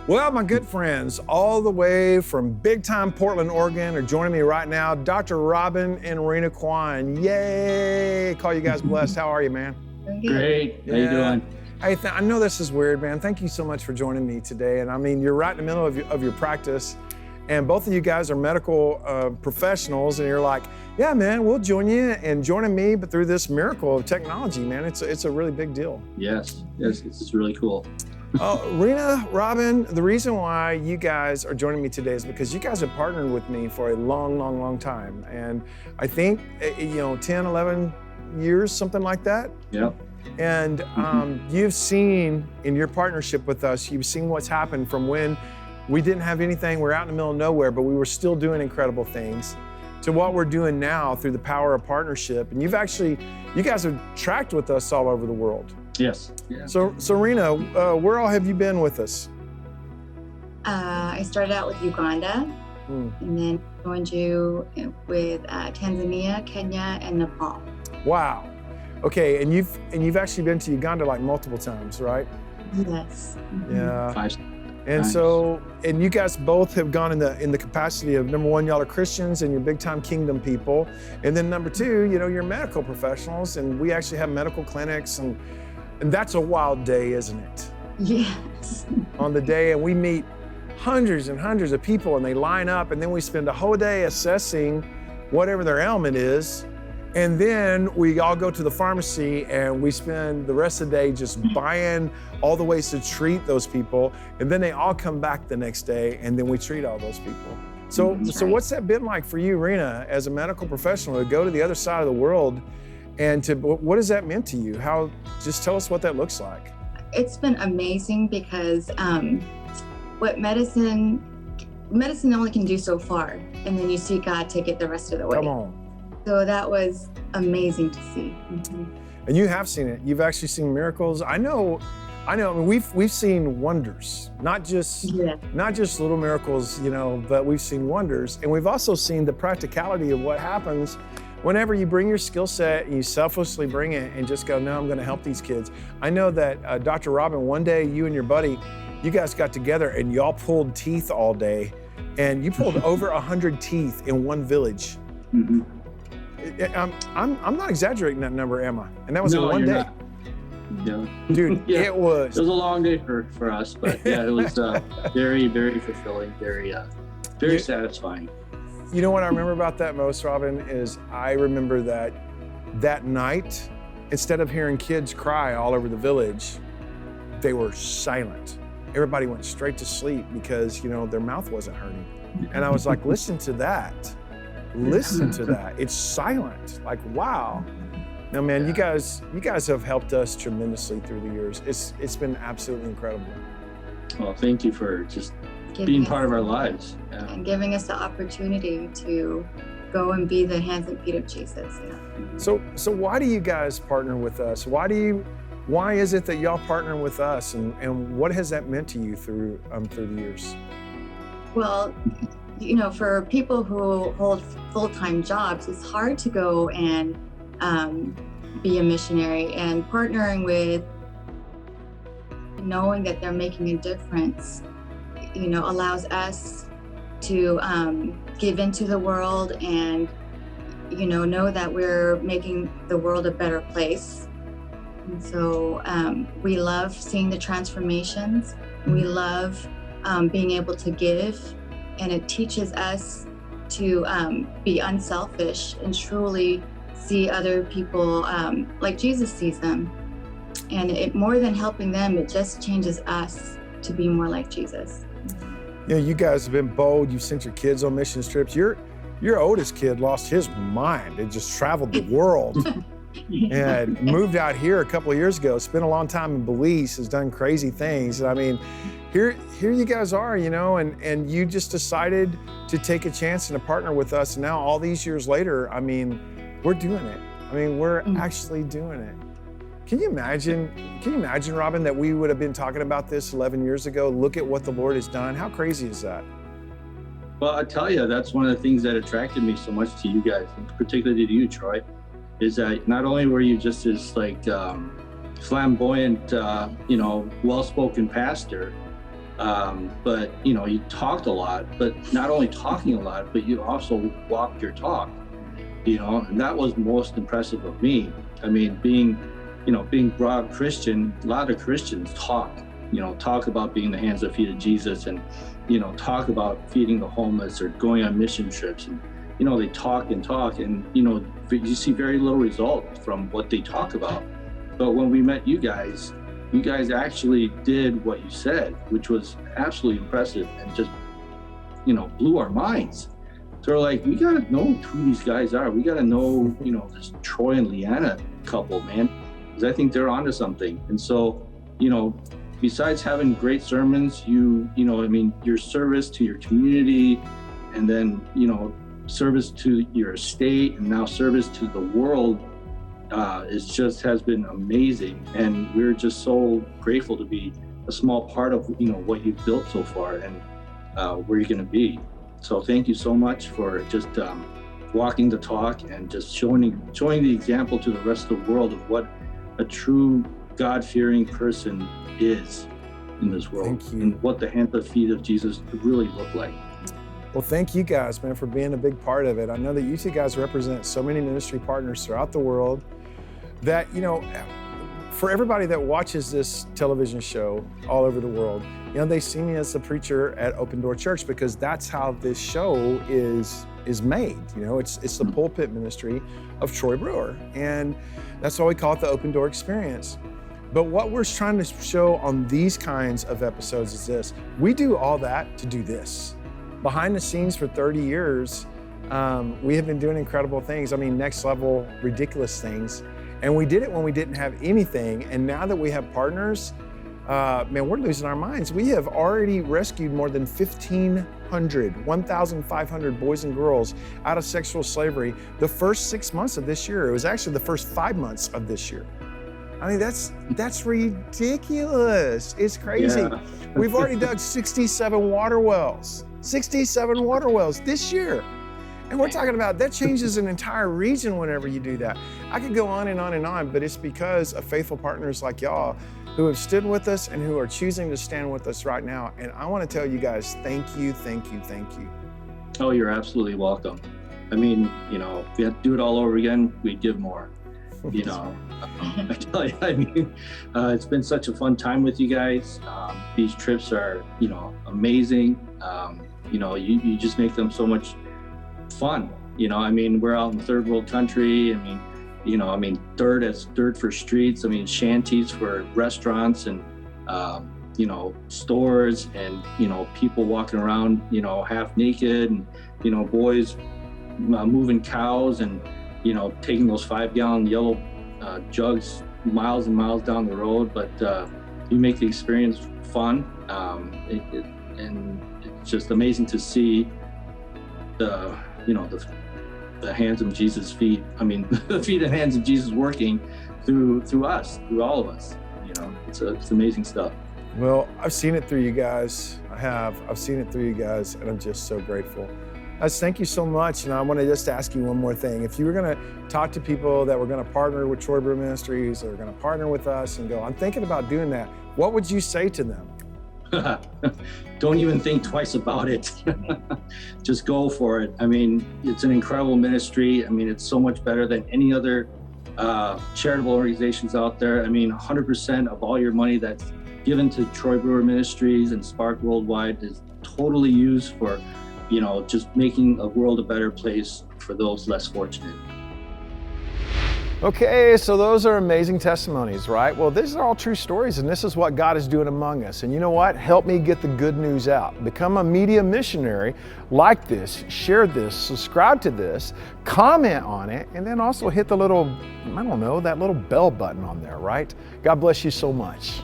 Well, my good friends, all the way from big time Portland, Oregon, are joining me right now, Dr. Robin and Rena Kwon. Yay! Call you guys blessed. How are you, man? Great. How you doing? Hey, I know this is weird, man. Thank you so much for joining me today. And I mean, you're right in the middle of your practice, and both of you guys are medical professionals, and you're like, yeah, man, we'll join you and joining me, but through this miracle of technology, man, it's a really big deal. Yes, it's really cool. Rena, Robin, the reason why you guys are joining me today is because you guys have partnered with me for a long time. And I think, 10, 11 years, something like that. Yep. And you've seen in your partnership with us, you've seen what's happened from when we didn't have anything, we're out in the middle of nowhere, but we were still doing incredible things, to what we're doing now through the power of partnership. And you guys have tracked with us all over the world. Yes. Yeah. So Rena, where all have you been with us? I started out with Uganda, and then joined you with Tanzania, Kenya, and Nepal. Wow. Okay, and you've actually been to Uganda like multiple times, right? Yes. Mm-hmm. Yeah. 5 And times. so, and you guys both have gone in the capacity of, number one, y'all are Christians and you're big time kingdom people, and then number two, you're medical professionals, and we actually have medical clinics, and that's a wild day, isn't it? Yes. On the day, and we meet hundreds and hundreds of people, and they line up, and then we spend a whole day assessing whatever their ailment is, and then we all go to the pharmacy and we spend the rest of the day just buying all the ways to treat those people, and then they all come back the next day, and then we treat all those people. So what's that been like for you, Rena, as a medical professional, to go to the other side of the world, and what has that meant to you? Just tell us what that looks like. It's been amazing because what medicine only can do so far, and then you see God take it the rest of the way. Come on. So that was amazing to see. Mm-hmm. And you have seen it. You've actually seen miracles. I know. I mean, we've seen wonders, not just little miracles, but we've seen wonders, and we've also seen the practicality of what happens whenever you bring your skill set and you selflessly bring it and just go, no, I'm going to help these kids. I know that Dr. Robin, one day you and your buddy, you guys got together and y'all pulled teeth all day, and you pulled over 100 teeth in one village. Mm-hmm. I'm not exaggerating that number, am I? And that was in one day. Not. Yeah. Dude, Yeah. It was a long day for us, but yeah, it was very, very fulfilling, very satisfying. You know what I remember about that most, Robin, is I remember that night, instead of hearing kids cry all over the village, they were silent. Everybody went straight to sleep because, their mouth wasn't hurting. And I was like, listen to that. Listen to that. It's silent. Like, wow. Now, man, you guys have helped us tremendously through the years. It's been absolutely incredible. Well, thank you for just being part of our lives. Yeah. And giving us the opportunity to go and be the hands and feet of Jesus. Yeah. So why do you guys partner with us? Why is it that y'all partner with us, and what has that meant to you through the years? Well, for people who hold full-time jobs, it's hard to go and be a missionary, and partnering with, knowing that they're making a difference, allows us to give into the world and, know that we're making the world a better place. And so we love seeing the transformations. We love being able to give, and it teaches us to be unselfish and truly see other people like Jesus sees them. And it, more than helping them, it just changes us to be more like Jesus. You guys have been bold. You've sent your kids on mission trips. Your oldest kid lost his mind and just traveled the world and moved out here a couple of years ago, spent a long time in Belize, has done crazy things. And I mean, here you guys are, and you just decided to take a chance and to partner with us. And now all these years later, I mean, we're doing it. I mean, we're actually doing it. Can you imagine, Robin, that we would have been talking about this 11 years ago? Look at what the Lord has done. How crazy is that? Well, I tell you, that's one of the things that attracted me so much to you guys, and particularly to you, Troy, is that not only were you just this flamboyant, well-spoken pastor, But you talked a lot, but not only talking a lot, but you also walked your talk, and that was most impressive of me. I mean, being broad Christian, a lot of Christians talk about being the hands and feet of Jesus, and talk about feeding the homeless or going on mission trips, and they talk and talk, and you see very little result from what they talk about. But when we met you guys actually did what you said, which was absolutely impressive and just blew our minds. So we're like, we gotta know who these guys are. We gotta know this Troy and Leanna couple, man, because I think they're onto something. And so besides having great sermons, your service to your community, and then service to your state, and now service to the world, has been amazing. And we're just so grateful to be a small part of what you've built so far, and where you're going to be. So thank you so much for just walking the talk and just showing the example to the rest of the world of what a true God-fearing person is in this world, and what the hands and feet of Jesus really look like. Well, thank you guys, man, for being a big part of it. I know that you two guys represent so many ministry partners throughout the world that, for everybody that watches this television show all over the world, they see me as the preacher at Open Door Church, because that's how this show is made. It's the pulpit ministry of Troy Brewer, and that's why we call it the Open Door Experience. But what we're trying to show on these kinds of episodes is this: we do all that to do this. Behind the scenes for 30 years, we have been doing incredible things. I mean, next level, ridiculous things. And we did it when we didn't have anything. And now that we have partners, man, we're losing our minds. We have already rescued more than 1,500 boys and girls out of sexual slavery the first 6 months of this year. It was actually the first 5 months of this year. I mean, that's ridiculous. It's crazy. Yeah. We've already dug 67 water wells this year. And we're talking about that changes an entire region whenever you do that. I could go on and on and on, but it's because of faithful partners like y'all who have stood with us and who are choosing to stand with us right now. And I want to tell you guys, thank you. Oh, you're absolutely welcome. I mean, if we had to do it all over again, we'd give more. I tell you, it's been such a fun time with you guys. These trips are, amazing. You just make them so much fun. We're out in third world country. Dirt for streets. Shanties for restaurants, and stores, and people walking around, half naked, and boys moving cows, and taking those 5-gallon yellow jugs miles and miles down the road. But you make the experience fun, and it's just amazing to see the hands of Jesus' feet. The feet and hands of Jesus working through us, through all of us. It's amazing stuff. Well, I've seen it through you guys. I've seen it through you guys, and I'm just so grateful. Guys, thank you so much. And I want to just ask you one more thing. If you were going to talk to people that were going to partner with Troy Brewer Ministries, or going to partner with us and go, I'm thinking about doing that, what would you say to them? Don't even think twice about it. Just go for it. It's an incredible ministry. It's so much better than any other charitable organizations out there. 100% of all your money that's given to Troy Brewer Ministries and Spark Worldwide is totally used for, just making a world a better place for those less fortunate. Okay, so those are amazing testimonies, right? Well, these are all true stories, and this is what God is doing among us. And you know what? Help me get the good news out. Become a media missionary. Like this, share this, subscribe to this, comment on it, and then also hit the little, that little bell button on there, right? God bless you so much.